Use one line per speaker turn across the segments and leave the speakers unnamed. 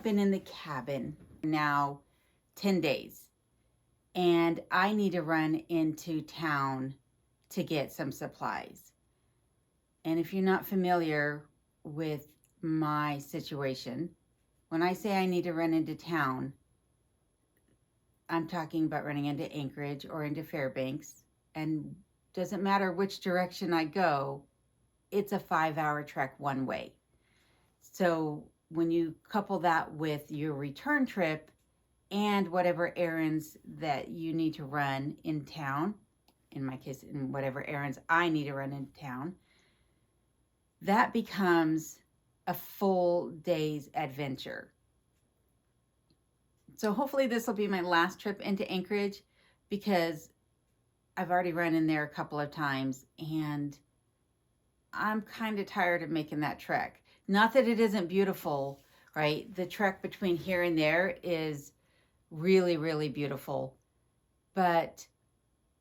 been in the cabin now 10 days, and I need to run into town to get some supplies. And if you're not familiar with my situation, when I say I need to run into town, I'm talking about running into Anchorage or into Fairbanks, and doesn't matter which direction I go, it's a 5-hour trek one way. So when you couple that with your return trip and whatever errands that you need to run in town, in my case, in whatever errands I need to run in town, that becomes a full day's adventure. So hopefully this will be my last trip into Anchorage, because I've already run in there a couple of times and I'm kind of tired of making that trek. Not that it isn't beautiful, right? The trek between here and there is really, really beautiful. But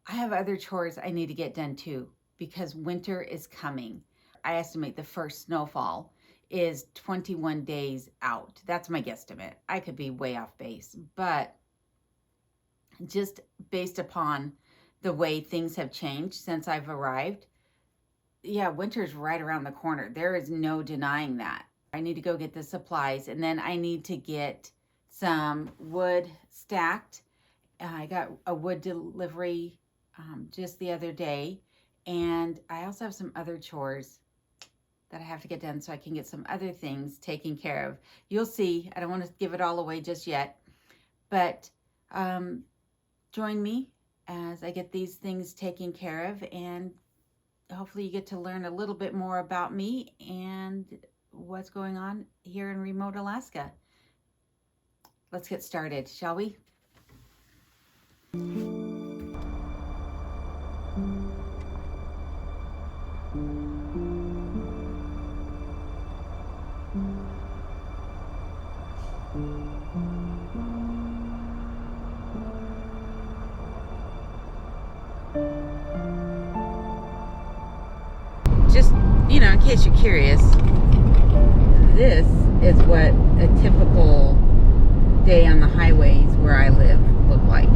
I have other chores I need to get done too, because winter is coming. I estimate the first snowfall is 21 days out. That's my guesstimate. I could be way off base, but just based upon the way things have changed since I've arrived, yeah, winter's right around the corner. There is no denying that. I need to go get the supplies, and then I need to get some wood stacked. I got a wood delivery just the other day, and I also have some other chores that I have to get done so I can get some other things taken care of. You'll see. I don't want to give it all away just yet, but join me as I get these things taken care of, and hopefully you get to learn a little bit more about me and what's going on here in remote Alaska. Let's get started, shall we? Just, in case you're curious, this is what a typical day on the highways where I live look like.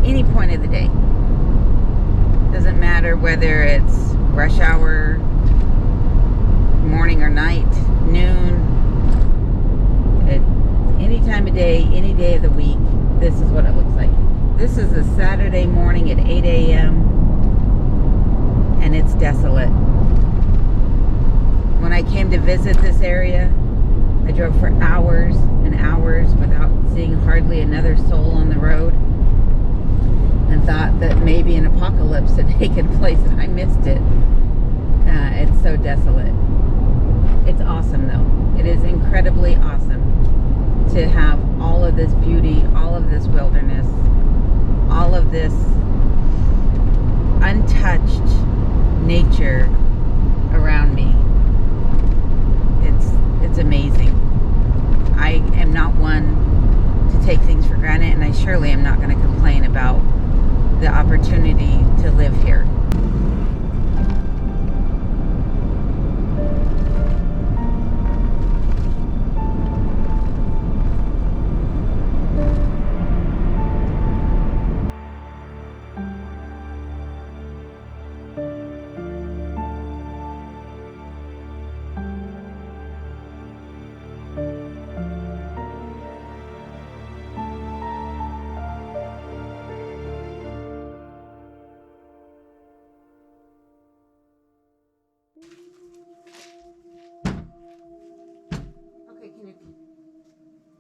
Any point of the day. Doesn't matter whether it's rush hour, morning or night, noon, at any time of day, any day of the week, this is what it looks like. This is a Saturday morning at 8 a.m. and it's desolate. When I came to visit this area, I drove for hours and hours without seeing hardly another soul on the road, and thought that maybe an apocalypse had taken place, and I missed it. It's so desolate. It's awesome though. It is incredibly awesome to have all of this beauty, all of this wilderness, all of this untouched nature around me. It's amazing. I am not one to take things for granted, and I surely am not going to complain about the opportunity to live here.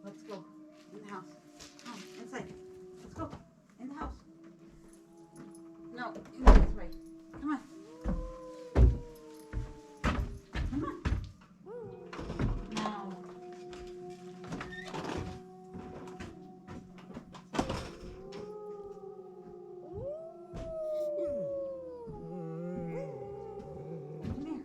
Let's go in the house. Come on, inside. Let's go in the house. No, in this way. Come on. Come on. No. Come here.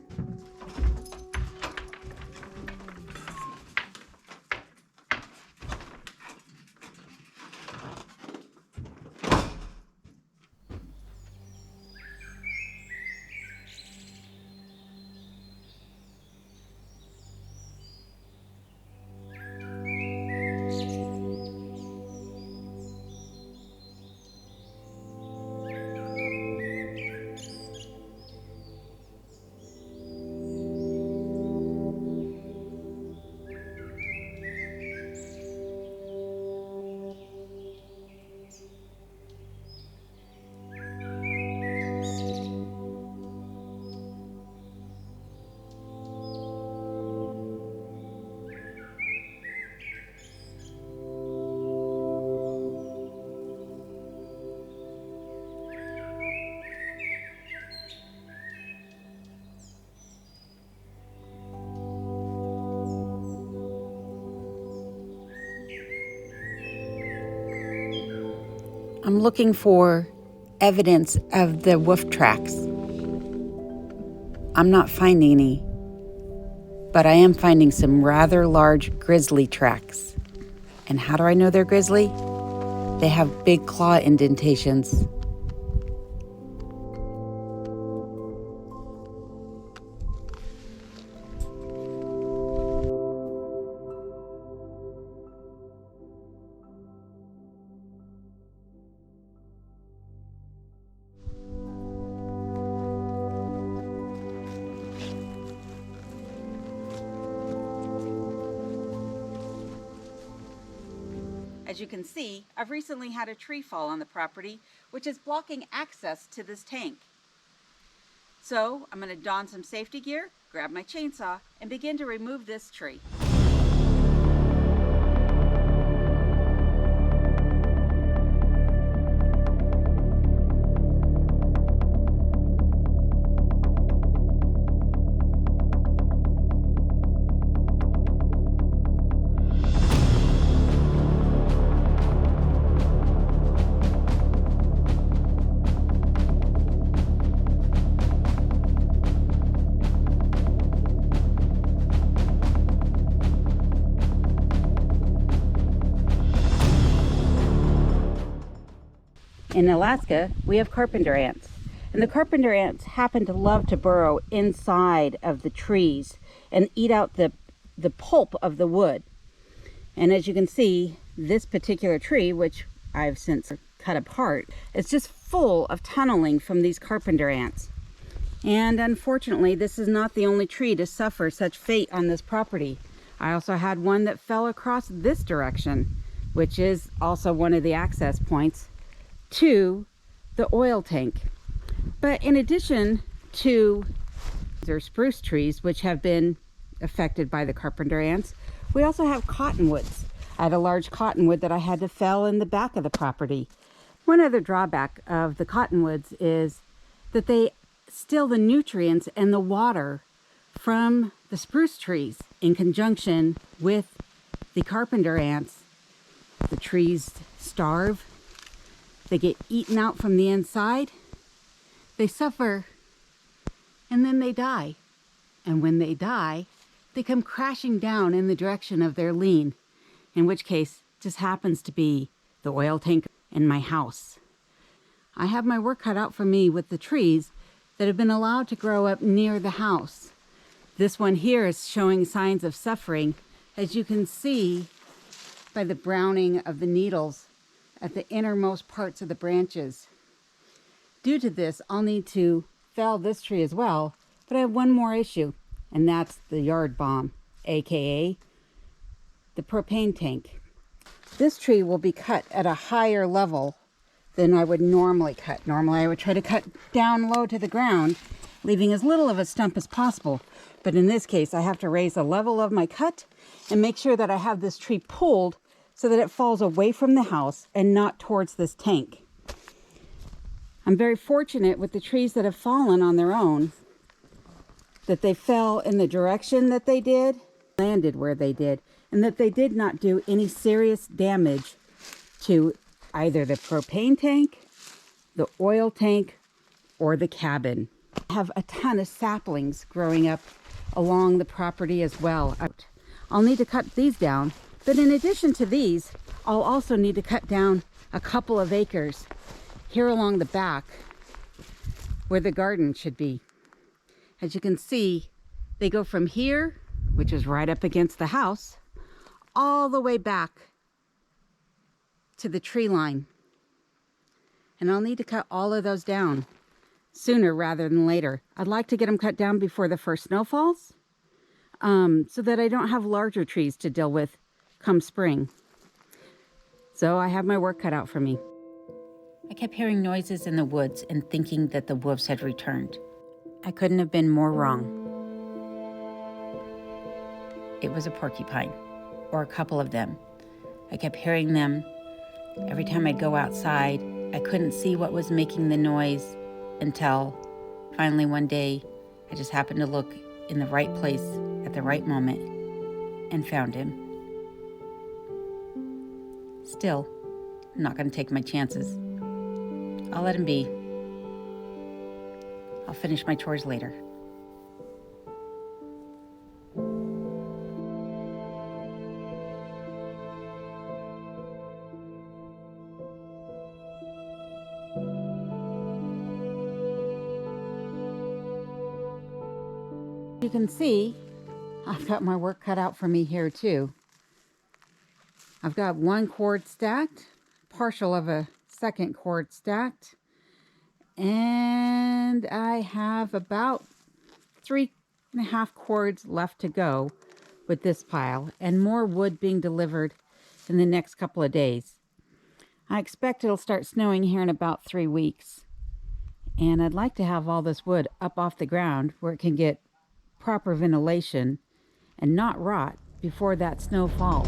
I'm looking for evidence of the wolf tracks. I'm not finding any, but I am finding some rather large grizzly tracks. And how do I know they're grizzly? They have big claw indentations. As you can see, I've recently had a tree fall on the property, which is blocking access to this tank. So I'm going to don some safety gear, grab my chainsaw, and begin to remove this tree. In Alaska, we have carpenter ants. And the carpenter ants happen to love to burrow inside of the trees and eat out the pulp of the wood. And as you can see, this particular tree, which I've since cut apart, is just full of tunneling from these carpenter ants. And unfortunately, this is not the only tree to suffer such fate on this property. I also had one that fell across this direction, which is also one of the access points to the oil tank. But in addition to their spruce trees, which have been affected by the carpenter ants, we also have cottonwoods. I had a large cottonwood that I had to fell in the back of the property. One other drawback of the cottonwoods is that they steal the nutrients and the water from the spruce trees in conjunction with the carpenter ants. The trees starve. They get eaten out from the inside, they suffer, and then they die. And when they die, they come crashing down in the direction of their lean, in which case just happens to be the oil tank in my house. I have my work cut out for me with the trees that have been allowed to grow up near the house. This one here is showing signs of suffering, as you can see by the browning of the needles at the innermost parts of the branches. Due to this, I'll need to fell this tree as well, but I have one more issue, and that's the yard bomb, aka the propane tank. This tree will be cut at a higher level than I would normally cut. Normally I would try to cut down low to the ground, leaving as little of a stump as possible. But in this case, I have to raise the level of my cut and make sure that I have this tree pulled so that it falls away from the house and not towards this tank. I'm very fortunate with the trees that have fallen on their own, that they fell in the direction that they did, landed where they did, and that they did not do any serious damage to either the propane tank, the oil tank, or the cabin. I have a ton of saplings growing up along the property as well. I'll need to cut these down. But in addition to these, I'll also need to cut down a couple of acres here along the back where the garden should be. As you can see, they go from here, which is right up against the house, all the way back to the tree line. And I'll need to cut all of those down sooner rather than later. I'd like to get them cut down before the first snow falls, so that I don't have larger trees to deal with come spring. So I have my work cut out for me. I kept hearing noises in the woods and thinking that the wolves had returned. I couldn't have been more wrong. It was a porcupine, or a couple of them. I kept hearing them. Every time I'd go outside, I couldn't see what was making the noise until finally one day I just happened to look in the right place at the right moment and found him. Still, I'm not going to take my chances. I'll let him be. I'll finish my chores later. You can see I've got my work cut out for me here too. I've got one cord stacked, partial of a second cord stacked, and I have about 3.5 cords left to go with this pile, and more wood being delivered in the next couple of days. I expect it'll start snowing here in about 3 weeks, and I'd like to have all this wood up off the ground where it can get proper ventilation and not rot before that snow falls.